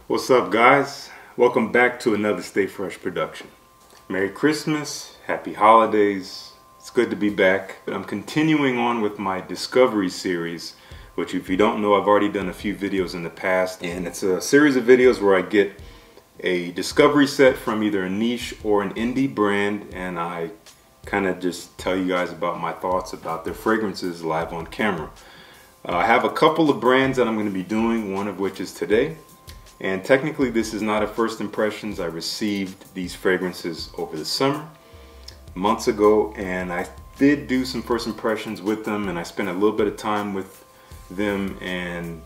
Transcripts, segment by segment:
What's up, guys? Welcome back to another Stay Fresh production. Merry Christmas, Happy Holidays. It's good to be back. But I'm continuing on with my Discovery series, which if you don't know, I've already done a few videos in the past. And it's a series of videos where I get a discovery set from either a niche or an indie brand, and I kind of just tell you guys about my thoughts about their fragrances live on camera. I have a couple of brands that I'm going to be doing, one of which is today. And technically this is not a first impressions. I received these fragrances over the summer, months ago, and I did do some first impressions with them, and I spent a little bit of time with them, and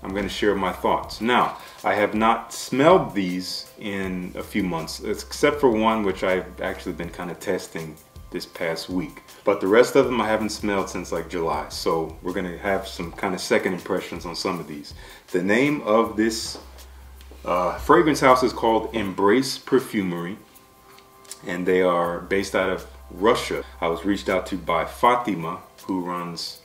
I'm going to share my thoughts. Now, I have not smelled these in a few months, except for one which I've actually been kind of testing this past week. But the rest of them I haven't smelled since like July, so we're going to have some kind of second impressions on some of these. The name of this fragrance house is called Embrace Perfumery, and they are based out of Russia. I was reached out to by Fatima, who runs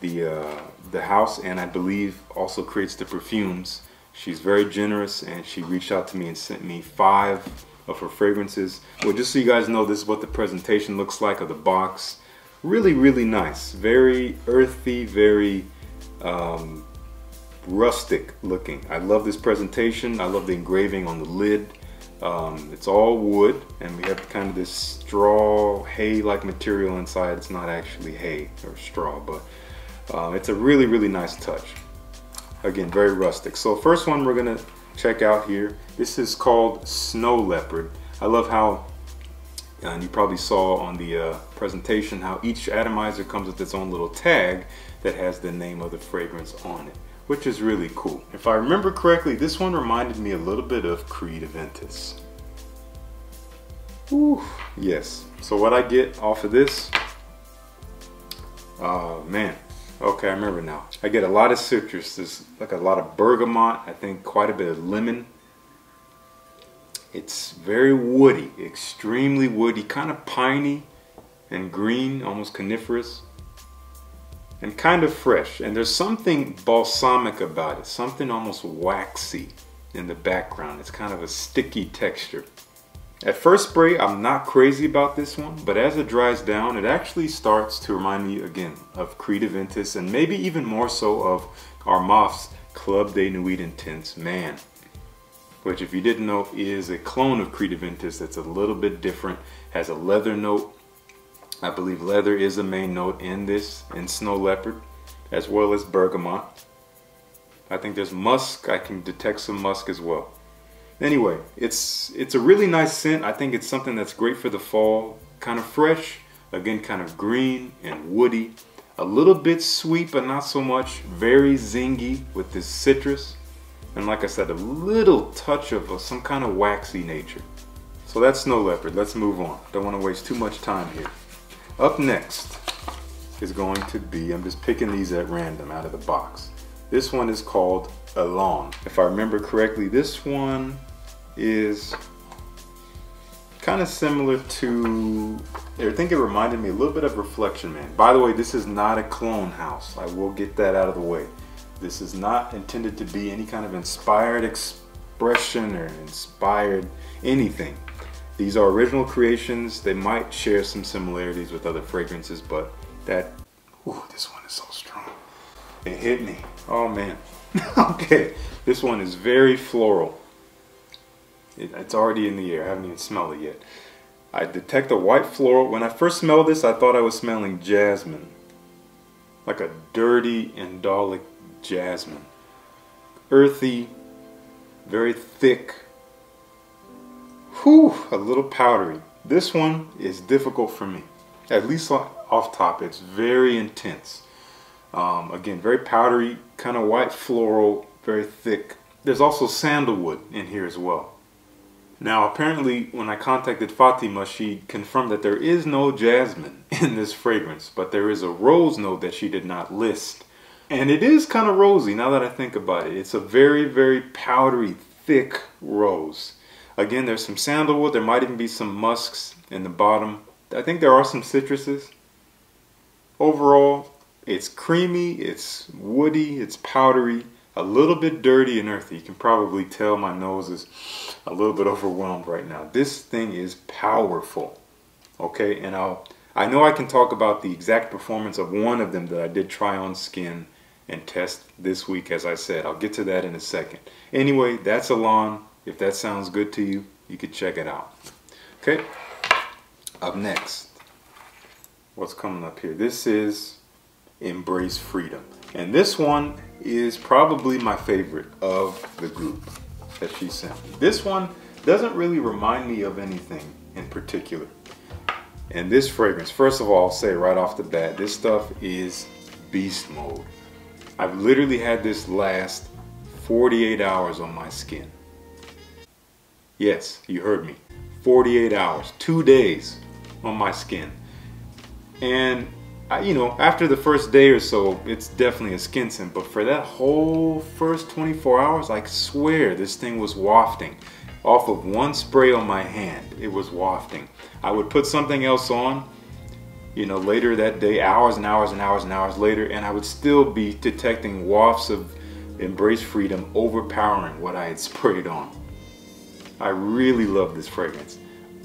the house, and I believe also creates the perfumes. She's very generous, and she reached out to me and sent me 5 of her fragrances. Well, just so you guys know, this is what the presentation looks like of the box. Really nice, very earthy, very rustic looking. I love this presentation. I love the engraving on the lid. It's all wood, and we have kind of this straw hay like material inside. It's not actually hay or straw, but it's a really nice touch. Again, very rustic. So first one we're gonna check out here, this is called Snow Leopard. I love how, and you probably saw on the presentation, how each atomizer comes with its own little tag that has the name of the fragrance on it, which is really cool. If I remember correctly, this one reminded me a little bit of Creed Aventus. Ooh, yes. So what I get off of this, man, okay, I remember now. I get a lot of citrus. There's like a lot of bergamot, I think quite a bit of lemon. It's very woody, extremely woody, kind of piney and green, almost coniferous, and kind of fresh. And there's something balsamic about it, something almost waxy in the background. It's kind of a sticky texture. At first spray, I'm not crazy about this one, but as it dries down, it actually starts to remind me again of Creed Aventus, and maybe even more so of Armaf's Club de Nuit Intense Man, which, if you didn't know, is a clone of Creed Aventus that's a little bit different, has a leather note. I believe leather is a main note in this, in Snow Leopard, as well as bergamot. I think there's musk. I can detect some musk as well. Anyway, it's a really nice scent. I think it's something that's great for the fall. Kind of fresh, again, kind of green and woody. A little bit sweet, but not so much. Very zingy with this citrus. And like I said, a little touch of some kind of waxy nature. So that's Snow Leopard. Let's move on. Don't want to waste too much time here. Up next is going to be, I'm just picking these at random out of the box. This one is called Ozone. If I remember correctly, this one is kind of similar to, I think it reminded me a little bit of Reflection Man. By the way, this is not a clone house. I will get that out of the way. This is not intended to be any kind of inspired expression or inspired anything. These are original creations. They might share some similarities with other fragrances, but that, ooh, this one is so strong. It hit me. Oh man. Okay, this one is very floral. It's already in the air. I haven't even smelled it yet. I detect a white floral. When I first smelled this, I thought I was smelling jasmine, like a dirty indolic jasmine. Earthy, very thick. Whew, a little powdery. This one is difficult for me. At least off top, it's very intense. Again, very powdery, kind of white floral, very thick. There's also sandalwood in here as well. Now, apparently, when I contacted Fatima, she confirmed that there is no jasmine in this fragrance, but there is a rose note that she did not list. And it is kind of rosy now that I think about it. It's a very powdery, thick rose. Again, there's some sandalwood. There might even be some musks in the bottom. I think there are some citruses. Overall, it's creamy, it's woody, it's powdery, a little bit dirty and earthy. You can probably tell my nose is a little bit overwhelmed right now. This thing is powerful. Okay, and I know I can talk about the exact performance of one of them that I did try on skin and test this week, as I said. I'll get to that in a second. Anyway, that's Ozone. If that sounds good to you, you could check it out. Okay, up next, what's coming up here? This is Embrace Freedom. And this one is probably my favorite of the group that she sent me. This one doesn't really remind me of anything in particular. And this fragrance, first of all, I'll say right off the bat, this stuff is beast mode. I've literally had this last 48 hours on my skin. Yes, you heard me. 48 hours, 2 days on my skin. And you know, after the first day or so, it's definitely a skin scent. But for that whole first 24 hours, I swear this thing was wafting. Off of one spray on my hand, it was wafting. I would put something else on, you know, later that day, hours and hours and hours and hours later, and I would still be detecting wafts of Embrace Freedom overpowering what I had sprayed on. I really love this fragrance.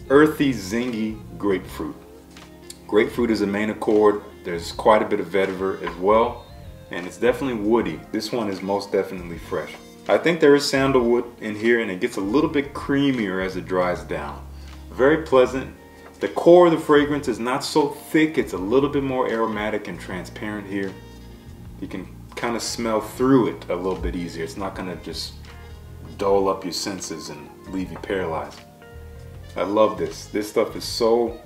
Earthy, zingy grapefruit. Grapefruit is the main accord. There's quite a bit of vetiver as well, and it's definitely woody. This one is most definitely fresh. I think there is sandalwood in here, and it gets a little bit creamier as it dries down. Very pleasant. The core of the fragrance is not so thick. It's a little bit more aromatic and transparent here. You can kind of smell through it a little bit easier. It's not going to just dull up your senses and leave you paralyzed. I love this. This stuff is so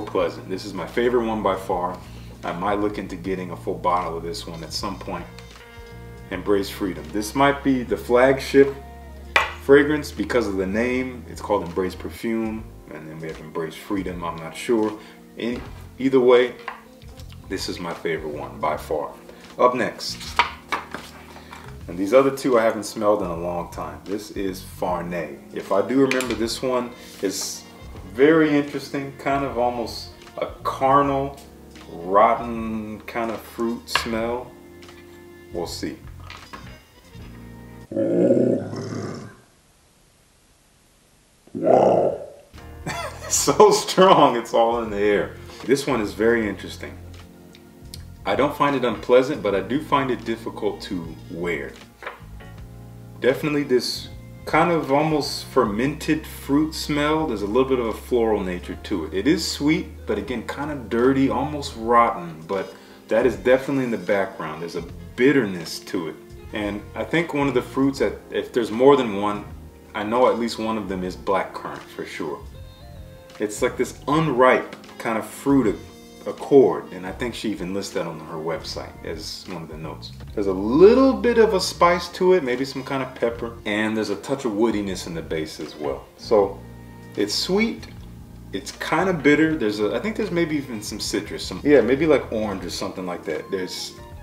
pleasant. This is my favorite one by far. I might look into getting a full bottle of this one at some point. Embrace Freedom. This might be the flagship fragrance because of the name. It's called Embrace Perfume, and then we have Embrace Freedom. I'm not sure. Either way, this is my favorite one by far. Up next, and these other two I haven't smelled in a long time. This is Farne. If I do remember, this one is very interesting, kind of almost a carnal, rotten kind of fruit smell. We'll see. Oh man. Wow. So strong, it's all in the air. This one is very interesting. I don't find it unpleasant, but I do find it difficult to wear. Definitely this kind of almost fermented fruit smell. There's a little bit of a floral nature to it. It is sweet, but again, kind of dirty, almost rotten, but that is definitely in the background. There's a bitterness to it. And I think one of the fruits that, if there's more than one, I know at least one of them is blackcurrant for sure. It's like this unripe kind of fruit accord, and I think she even lists that on her website as one of the notes. There's a little bit of a spice to it, maybe some kind of pepper, and there's a touch of woodiness in the base as well. So it's sweet, it's kind of bitter. I think there's maybe even some citrus, maybe like orange or something like that.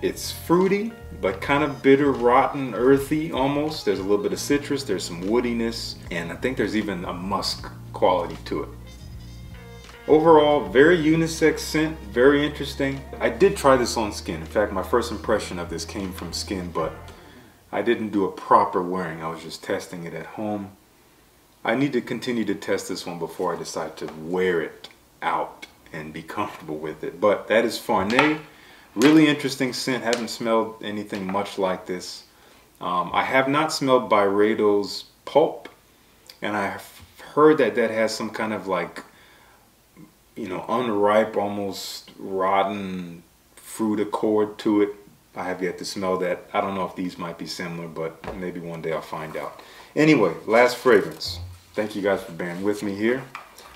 It's fruity, but kind of bitter, rotten, earthy almost. There's a little bit of citrus, there's some woodiness, and I think there's even a musk quality to it. Overall, very unisex scent, very interesting. I did try this on skin. In fact, my first impression of this came from skin, but I didn't do a proper wearing. I was just testing it at home. I need to continue to test this one before I decide to wear it out and be comfortable with it. But that is Farne. Really interesting scent. Haven't smelled anything much like this. I have not smelled Byredo's Pulp, and I've heard that that has some kind of like, you know, unripe, almost rotten fruit accord to it. I have yet to smell that. I don't know if these might be similar, but maybe one day I'll find out. Anyway, last fragrance. Thank you guys for bearing with me here.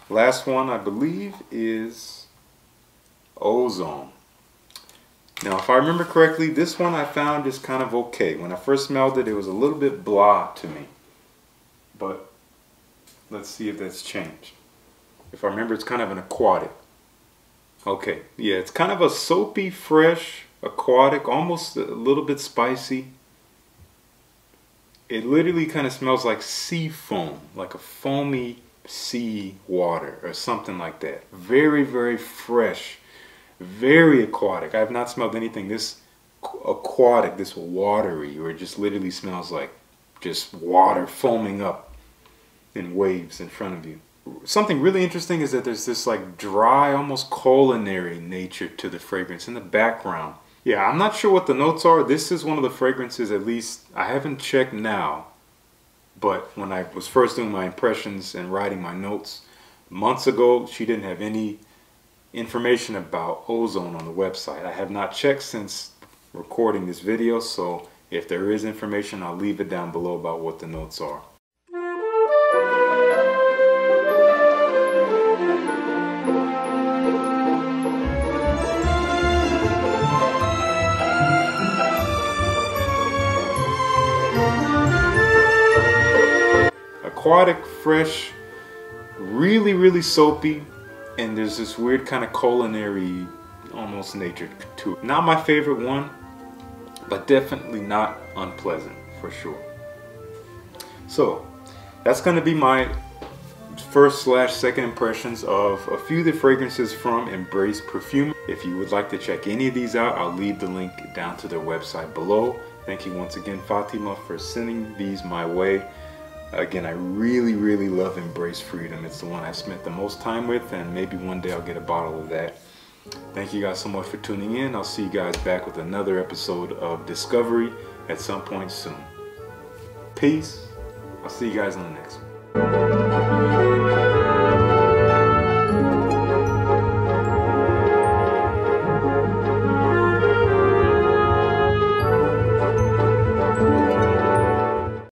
Last one, I believe, is Ozone. Now, if I remember correctly, this one I found is kind of okay. When I first smelled it, it was a little bit blah to me. But let's see if that's changed. If I remember, it's kind of an aquatic. Okay, yeah, it's kind of a soapy, fresh, aquatic, almost a little bit spicy. It literally kind of smells like sea foam, like a foamy sea water or something like that. Very, very fresh, very aquatic. I have not smelled anything this aquatic, this watery, or it just literally smells like just water foaming up in waves in front of you. Something really interesting is that there's this like dry, almost culinary nature to the fragrance in the background. Yeah, I'm not sure what the notes are. This is one of the fragrances, at least I haven't checked now, but when I was first doing my impressions and writing my notes months ago, she didn't have any information about Ozone on the website. I have not checked since recording this video, so if there is information, I'll leave it down below about what the notes are. Aquatic, fresh, really soapy, and there's this weird kind of culinary almost nature to it. Not my favorite one, but definitely not unpleasant for sure. So that's going to be my first/second impressions of a few of the fragrances from Embrace Perfume. If you would like to check any of these out, I'll leave the link down to their website below. Thank you once again, Fatima, for sending these my way. Again, I really love Embrace Freedom. It's the one I spent the most time with, and maybe one day I'll get a bottle of that. Thank you guys so much for tuning in. I'll see you guys back with another episode of Discovery at some point soon. Peace. I'll see you guys on the next one.